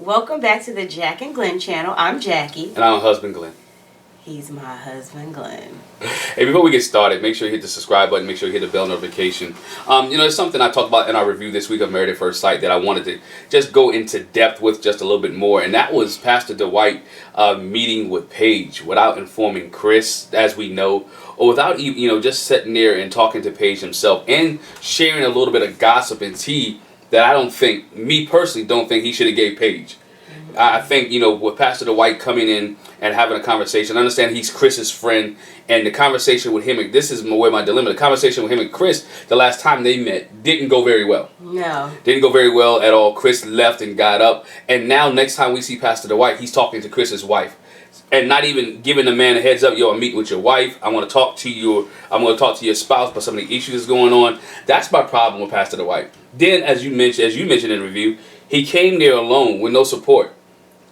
Welcome back to the Jac and Glen channel. I'm Jackie. And I'm husband Glenn. He's my husband Glenn. Hey, before we get started, make sure you hit the subscribe button. Make sure you hit the bell notification. It's something I talked about in our review this week of Married at First Sight that I wanted to just go into depth with just a little bit more. And that was Pastor Dwight meeting with Paige without informing Chris, as we know, or without just sitting there and talking to Paige himself and sharing a little bit of gossip and tea that me personally don't think he should have gave Paige. I think, with Pastor Dwight coming in and having a conversation, I understand he's Chris's friend, and the conversation with him, this is where my dilemma, the conversation with him and Chris, the last time they met, didn't go very well. No. Didn't go very well at all. Chris left and got up, and now next time we see Pastor Dwight, he's talking to Chris's wife. And not even giving the man a heads up, I'm meeting with your wife. I'm going to talk to your spouse about some of the issues that's going on. That's my problem with Pastor Dwight. Then, as you mentioned in the review, he came there alone with no support.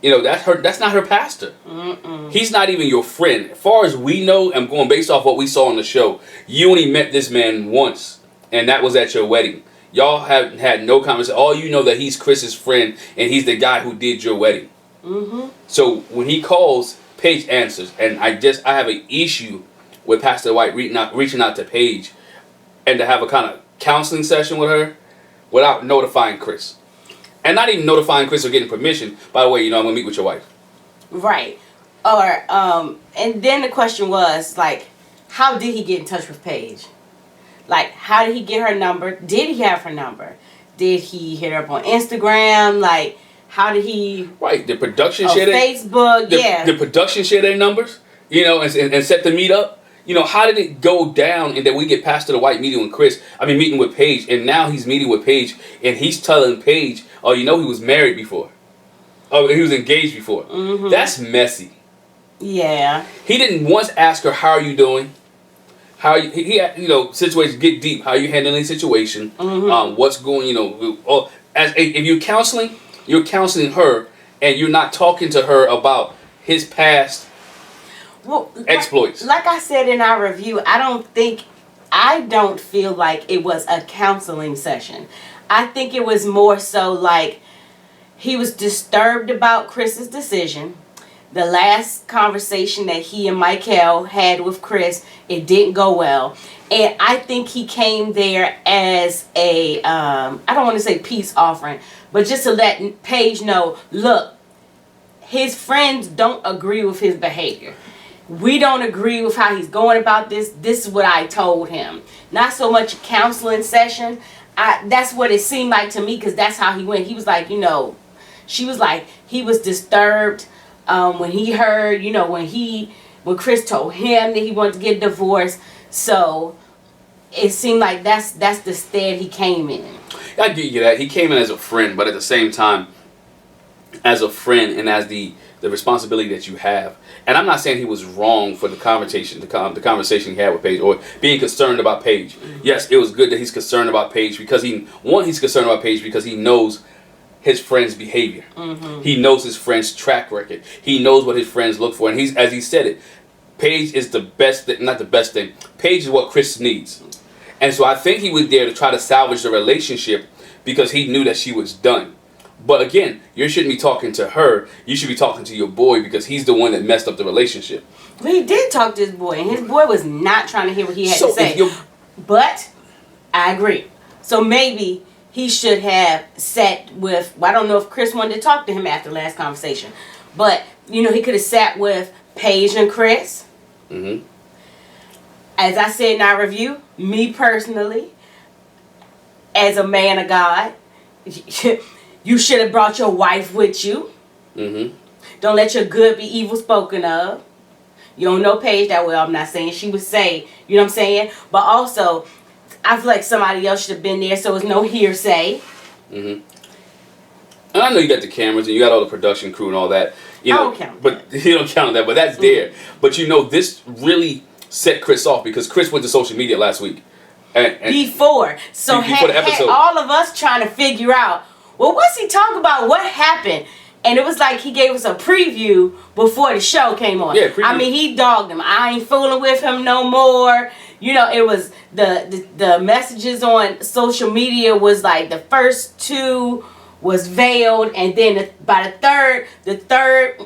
That's not her pastor. Mm-mm. He's not even your friend. As far as we know, I'm going based off what we saw on the show, you only met this man once, and that was at your wedding. Y'all haven't had no conversation. All you know that he's Chris's friend, and he's the guy who did your wedding. Mm-hmm. So when he calls, Paige answers, and I have an issue with Pastor White reaching out to Paige and to have a kind of counseling session with her without notifying Chris. And not even notifying Chris or getting permission. By the way, I'm going to meet with your wife. Right. Or, and then the question was, how did he get in touch with Paige? How did he get her number? Did he have her number? Did he hit her up on Instagram? How did he... Right, the production share Facebook, the production share their numbers, and set the meet up. How did it go down and then we get Pastor Dwight meeting with Paige, and now he's meeting with Paige, and he's telling Paige, he was married before. Oh, he was engaged before. Mm-hmm. That's messy. Yeah. He didn't once ask her, how are you doing? Situations get deep. How are you handling the situation? Mm-hmm. What's going, if you're counseling her, and you're not talking to her about his past exploits. Like I said in our review, I don't feel like it was a counseling session. I think it was more so like he was disturbed about Chris's decision. The last conversation that he and Michael had with Chris, it didn't go well. And I think he came there as a, I don't want to say peace offering, but just to let Paige know, look, his friends don't agree with his behavior. We don't agree with how he's going about this. This is what I told him. Not so much a counseling session. That's what it seemed like to me, because that's how he went. He was like, she was like, he was disturbed when he heard, when Chris told him that he wanted to get divorced. So it seemed like that's the stead he came in. I get you that. He came in as a friend, but at the same time, as a friend and as the responsibility that you have. And I'm not saying he was wrong for the conversation he had with Paige, or being concerned about Paige. Mm-hmm. Yes, it was good that he's concerned about Paige because he's concerned about Paige because he knows his friend's behavior. Mm-hmm. He knows his friend's track record. He knows what his friends look for. And as he said it, Paige is the best thing, not the best thing. Paige is what Chris needs. And so I think he was there to try to salvage the relationship because he knew that she was done. But again, you shouldn't be talking to her. You should be talking to your boy because he's the one that messed up the relationship. Well, he did talk to his boy, and his boy was not trying to hear what he had to say. But I agree. So maybe he should have sat with, I don't know if Chris wanted to talk to him after the last conversation, but, he could have sat with Paige and Chris. Mm-hmm. As I said in our review, me personally, as a man of God, you should have brought your wife with you. Mm-hmm. Don't let your good be evil spoken of. You don't know Paige that well. I'm not saying she would say, you know what I'm saying? But also, I feel like somebody else should have been there so it's no hearsay. Mm-hmm. And I know you got the cameras and you got all the production crew and all that. I don't count that. But you don't count that, but that's there. But this really set Chris off because Chris went to social media last week. And before the episode. Had all of us trying to figure out, well, what's he talking about? What happened? And it was like he gave us a preview before the show came on. Yeah, preview. He dogged him. I ain't fooling with him no more. It was the messages on social media was like the first two was veiled, and then by the third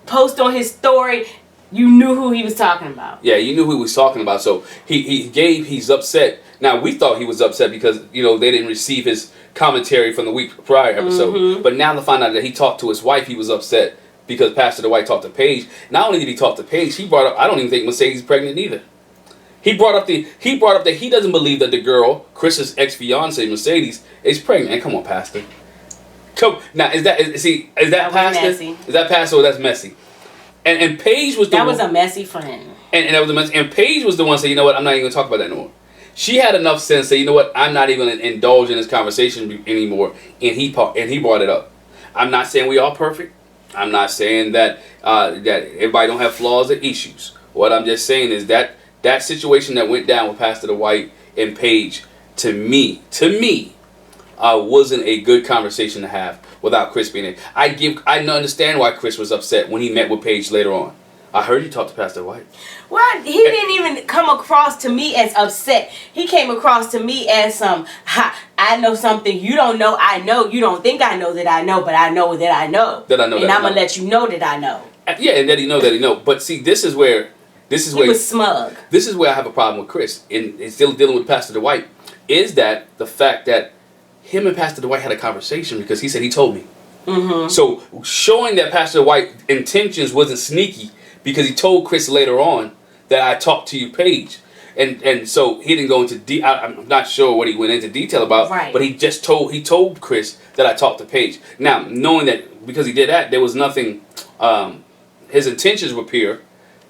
post on his story, you knew who he was talking about. Yeah, you knew who he was talking about. So he's upset. Now, we thought he was upset because, they didn't receive his commentary from the week prior episode. Mm-hmm. But now to find out that he talked to his wife, he was upset because Pastor Dwight talked to Paige. Not only did he talk to Paige, he brought up, I don't even think Mercedes is pregnant either. He brought up that he doesn't believe that the girl, Chris's ex-fiance, Mercedes, is pregnant. And come on, Pastor. Come now, is that Pastor? Messy. Is that Pastor or that's messy? And Paige was the that one. was a messy friend. And that was a mess. And Paige was the one saying, you know what, I'm not even going to talk about that no more. She had enough sense to say, you know what, I'm not even going to indulge in this conversation anymore. And he brought it up. I'm not saying we all perfect. I'm not saying that that everybody don't have flaws or issues. What I'm just saying is that situation that went down with Pastor Dwight and Paige, to me, wasn't a good conversation to have without Chris being there. I understand why Chris was upset when he met with Paige later on. I heard you talk to Pastor Dwight. Well, he didn't even come across to me as upset. He came across to me as I know something you don't know. I know you don't think I know that I know, but I know that I know. That I know. And I'm gonna let you know that I know. Yeah, and that he know. But see, this is where he was smug. This is where I have a problem with Chris, and still dealing with Pastor Dwight, is that the fact that him and Pastor Dwight had a conversation because he said he told me. Mm-hmm. So showing that Pastor Dwight's intentions wasn't sneaky because he told Chris later on that I talked to you, Paige. And so he didn't go into I'm not sure what he went into detail about, right. But he told Chris that I talked to Paige. Now, knowing that because he did that, there was nothing, his intentions were pure,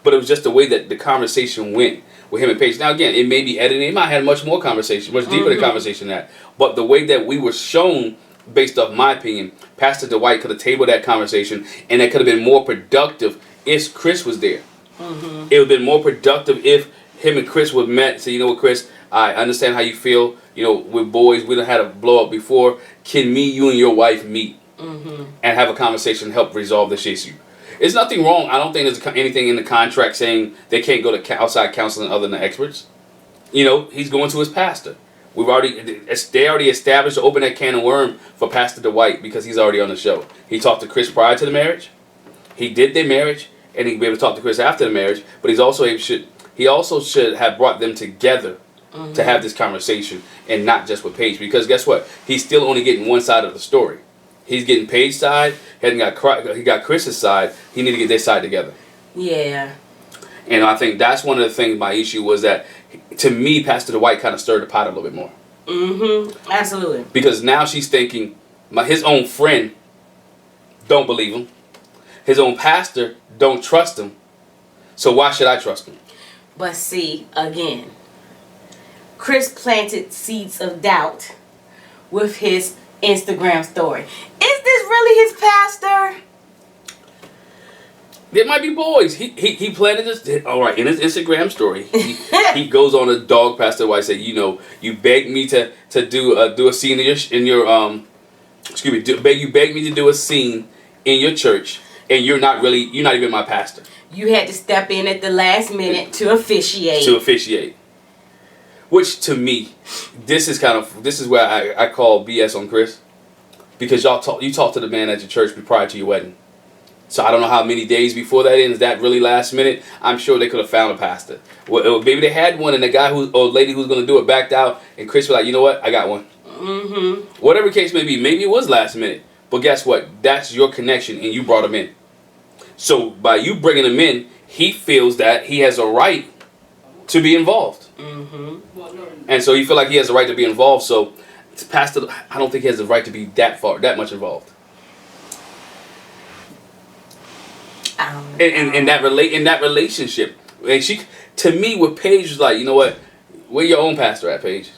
but it was just the way that the conversation went with him and Paige. Now, again, it may be editing. It might have had much more conversation, much deeper the conversation than that. But the way that we were shown, based off my opinion, Pastor Dwight could have tabled that conversation, and it could have been more productive if Chris was there. Mm-hmm. It would have been more productive if him and Chris would have met and said, you know what, Chris, I understand how you feel. With boys, we done had a blow up before. Can you and your wife meet and have a conversation and help resolve this issue? There's nothing wrong. I don't think there's anything in the contract saying they can't go to outside counseling other than experts. He's going to his pastor. They already established to open that can of worm for Pastor Dwight because he's already on the show. He talked to Chris prior to the marriage. He did their marriage, and he'll be able to talk to Chris after the marriage. But he also should have brought them together to have this conversation, and not just with Paige. Because guess what? He's still only getting one side of the story. He's getting Paige's side. He got Chris's side. He need to get their side together. Yeah. And I think that's one of the things. My issue was that, to me, Pastor Dwight kind of stirred the pot a little bit more. Mm-hmm. Absolutely. Because now she's thinking, his own friend don't believe him. His own pastor don't trust him. So why should I trust him? But see, again, Chris planted seeds of doubt with his Instagram story. Is this really his pastor? There might be boys. He planted this. All right, in his Instagram story, he goes on a dog. Pastor White said, you begged me to do a scene in your you begged me to do a scene in your church, and you're not even my pastor. You had to step in at the last minute to officiate. Which, to me, this is where I call BS on Chris, because you talked to the man at your church prior to your wedding. So I don't know how many days before that is that really last minute. I'm sure they could have found a pastor. Well, maybe they had one, and the guy or lady who's going to do it backed out, and Chris was like, you know what, I got one. Mm-hmm. Whatever case may be, maybe it was last minute. But guess what? That's your connection, and you brought him in. So by you bringing him in, he feels that he has a right to be involved. Mm-hmm. And so you feel like he has a right to be involved. So Pastor, I don't think he has the right to be that much involved. In that relationship, and she, to me, with Paige was like, you know what? Where your own pastor at, Paige?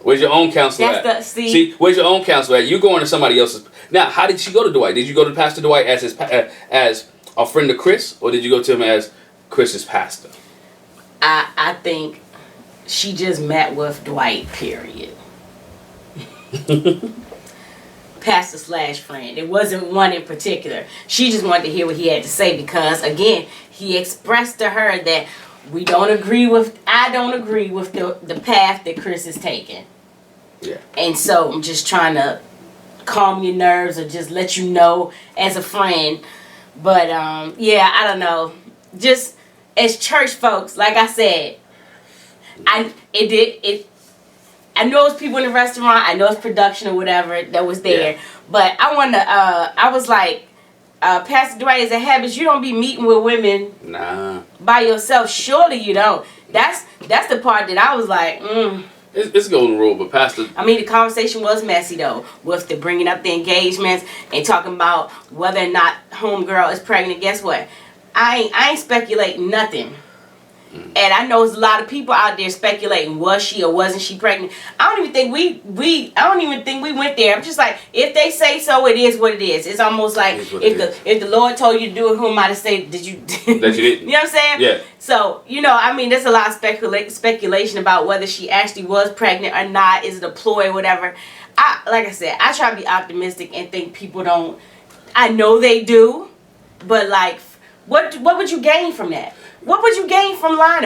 Where's your own counselor at? See, where's your own counselor at? You're going to somebody else's. Now, how did she go to Dwight? Did you go to Pastor Dwight as a friend of Chris, or did you go to him as Chris's pastor? I think she just met with Dwight, period. Pastor/friend. It wasn't one in particular. She just wanted to hear what he had to say because, again, he expressed to her that I don't agree with the path that Chris is taking. Yeah. And so I'm just trying to calm your nerves or just let you know as a friend. But yeah, I don't know. Just as church folks, like I said, I know it was people in the restaurant. I know it's production or whatever that was there. Yeah. But I wanted to, I was like, Pastor Dwight, is a habit. You don't be meeting with women by yourself. Surely you don't. That's the part that I was like, It's a golden rule, but Pastor... I mean, the conversation was messy, though, with the bringing up the engagements and talking about whether or not homegirl is pregnant. Guess what? I ain't speculating nothing. And I know there's a lot of people out there speculating, was she or wasn't she pregnant? I don't even think we went there. I'm just like, if they say so, it is what it is. It's almost like if the Lord told you to do it, who am I to say did you that you didn't? You know what I'm saying? Yeah. So, I mean, there's a lot of speculation about whether she actually was pregnant or not. Is it a ploy or whatever? Like I said, I try to be optimistic and think people don't. I know they do, but like, what would you gain from that? What would you gain from lying?